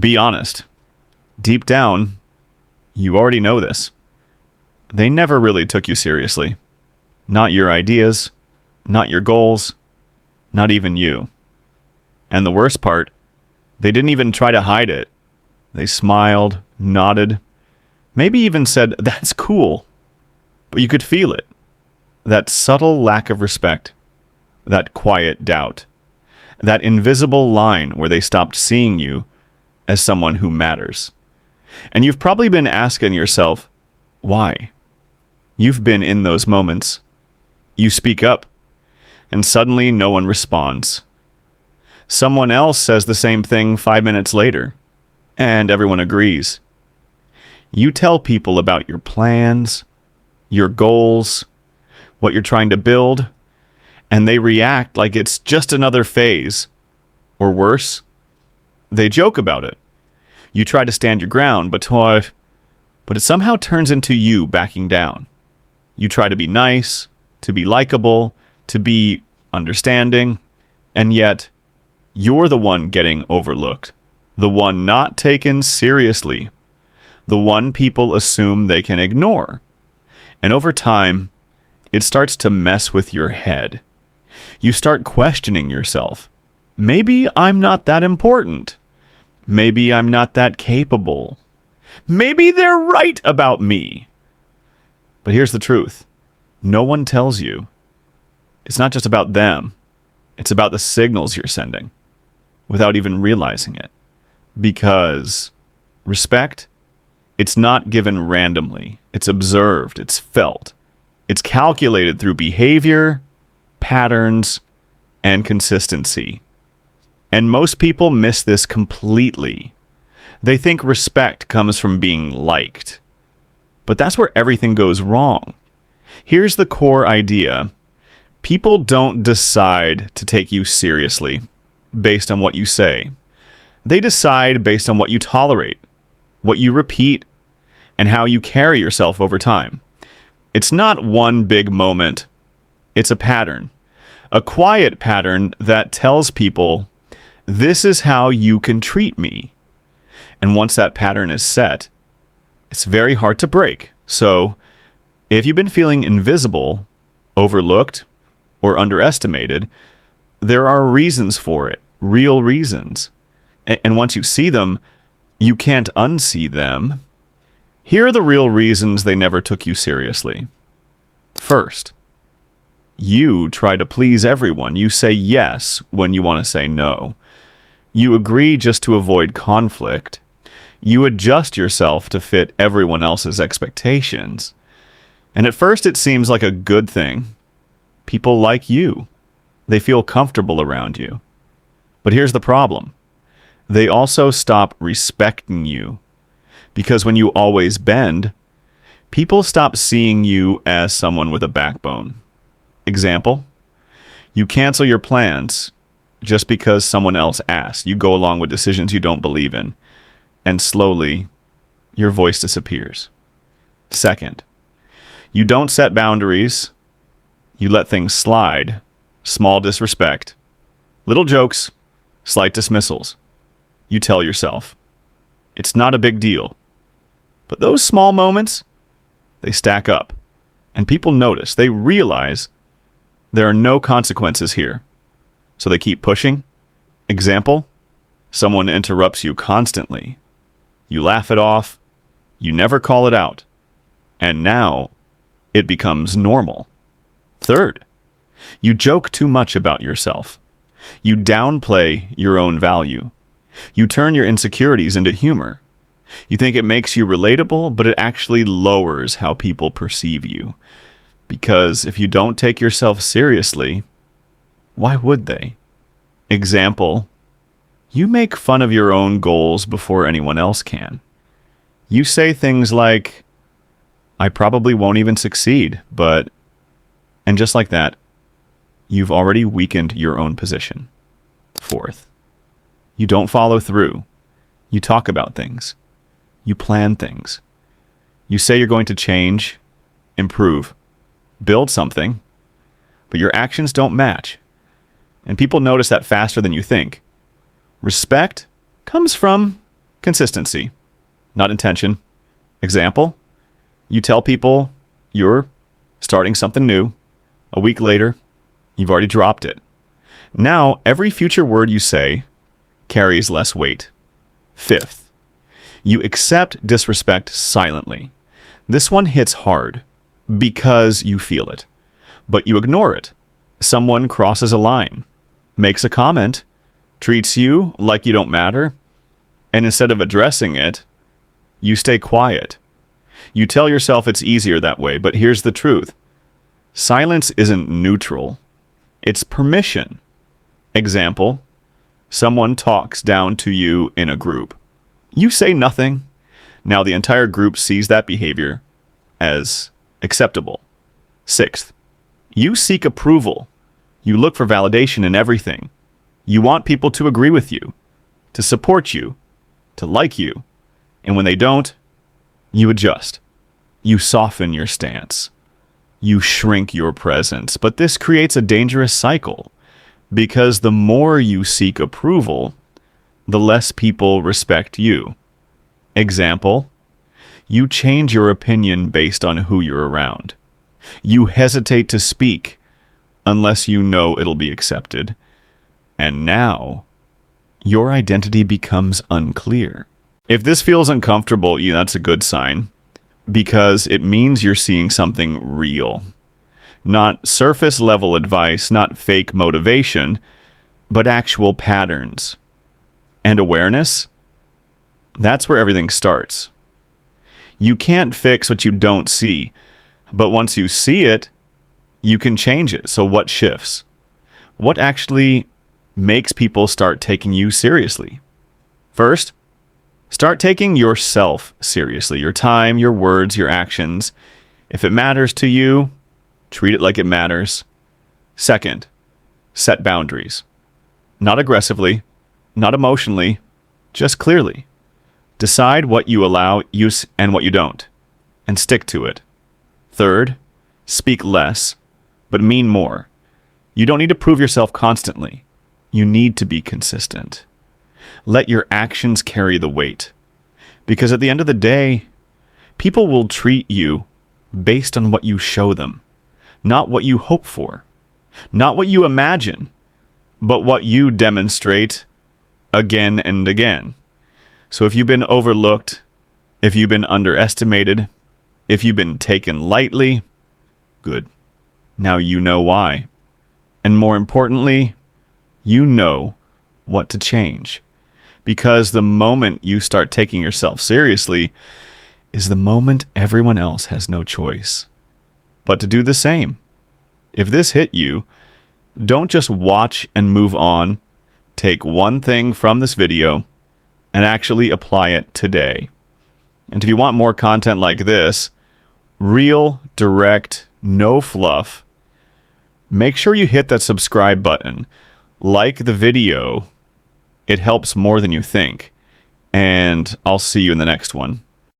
Be honest. Deep down, you already know this. They never really took you seriously. Not your ideas, not your goals, not even you. And the worst part, they didn't even try to hide it. They smiled, nodded, maybe even said, "That's cool." But you could feel it. That subtle lack of respect. That quiet doubt. That invisible line where they stopped seeing you as someone who matters. And you've probably been asking yourself, why? You've been in those moments. You speak up, and suddenly no one responds. Someone else says the same thing 5 minutes later, and everyone agrees. You tell people about your plans, your goals, what you're trying to build, and they react like it's just another phase. Or worse, they joke about it. You try to stand your ground, but it somehow turns into you backing down. You try to be nice, to be likable, to be understanding, and yet you're the one getting overlooked, the one not taken seriously, the one people assume they can ignore. And over time, it starts to mess with your head. You start questioning yourself. Maybe I'm not that important. Maybe I'm not that capable. Maybe they're right about me. But here's the truth. No one tells you. It's not just about them. It's about the signals you're sending without even realizing it. Because respect, it's not given randomly. It's observed. It's felt. It's calculated through behavior, patterns, and consistency. And most people miss this completely. They think respect comes from being liked. But that's where everything goes wrong. Here's the core idea. People don't decide to take you seriously based on what you say. They decide based on what you tolerate, what you repeat, and how you carry yourself over time. It's not one big moment. It's a pattern. A quiet pattern that tells people, this is how you can treat me. And once that pattern is set, it's very hard to break. So, if you've been feeling invisible, overlooked, or underestimated, there are reasons for it, real reasons. And once you see them, you can't unsee them. Here are the real reasons they never took you seriously. First, you try to please everyone. You say yes when you want to say no. You agree just to avoid conflict. You adjust yourself to fit everyone else's expectations. And at first it seems like a good thing. People like you. They feel comfortable around you. But here's the problem. They also stop respecting you. Because when you always bend, people stop seeing you as someone with a backbone. Example, you cancel your plans just because someone else asked. You go along with decisions you don't believe in. And slowly, your voice disappears. Second, you don't set boundaries. You let things slide. Small disrespect. Little jokes. Slight dismissals. You tell yourself, it's not a big deal. But those small moments, they stack up. And people notice. They realize there are no consequences here. So they keep pushing. Example, someone interrupts you constantly. You laugh it off. You never call it out. And now it becomes normal. Third, you joke too much about yourself. You downplay your own value. You turn your insecurities into humor. You think it makes you relatable, but it actually lowers how people perceive you. Because if you don't take yourself seriously, why would they? Example, you make fun of your own goals before anyone else can. You say things like, I probably won't even succeed, but... And just like that, you've already weakened your own position. Fourth, you don't follow through. You talk about things. You plan things. You say you're going to change, improve, build something, but your actions don't match. And people notice that faster than you think. Respect comes from Consistency, not intention. Example, you tell people you're starting something new. A week later, you've already dropped it. Now, every future word you say carries less weight. Fifth, you accept disrespect silently. This one hits hard because you feel it, but you ignore it. Someone crosses a line, makes a comment, treats you like you don't matter, and instead of addressing it, you stay quiet. You tell yourself it's easier that way, but here's the truth. Silence isn't neutral. It's permission. Example, someone talks down to you in a group. You say nothing. Now the entire group sees that behavior as acceptable. Sixth, you seek approval. You look for validation in everything. You want people to agree with you, to support you, to like you. And when they don't, you adjust. You soften your stance. You shrink your presence. But this creates a dangerous cycle because the more you seek approval, the less people respect you. Example, you change your opinion based on who you're around. You hesitate to speak unless you know it'll be accepted. And now, your identity becomes unclear. If this feels uncomfortable, that's a good sign because it means you're seeing something real. Not surface level advice, not fake motivation, but actual patterns. And awareness, that's where everything starts. You can't fix what you don't see, but once you see it, you can change it. So what shifts? What actually makes people start taking you seriously? First, start taking yourself seriously. Your time, your words, your actions. If it matters to you, treat it like it matters. Second, set boundaries. Not aggressively, not emotionally, just clearly. Decide what you allow use and what you don't, and stick to it. Third, speak less, but mean more. You don't need to prove yourself constantly. You need to be consistent. Let your actions carry the weight. Because at the end of the day, people will treat you based on what you show them, not what you hope for, not what you imagine, but what you demonstrate again and again. So if you've been overlooked, if you've been underestimated, if you've been taken lightly, good. Now you know why. And more importantly, you know what to change. Because the moment you start taking yourself seriously is the moment everyone else has no choice but to do the same. If this hit you, don't just watch and move on. Take one thing from this video and actually apply it today. And if you want more content like this, real, direct, no fluff, make sure you hit that subscribe button. Like the video. It helps more than you think. And I'll see you in the next one.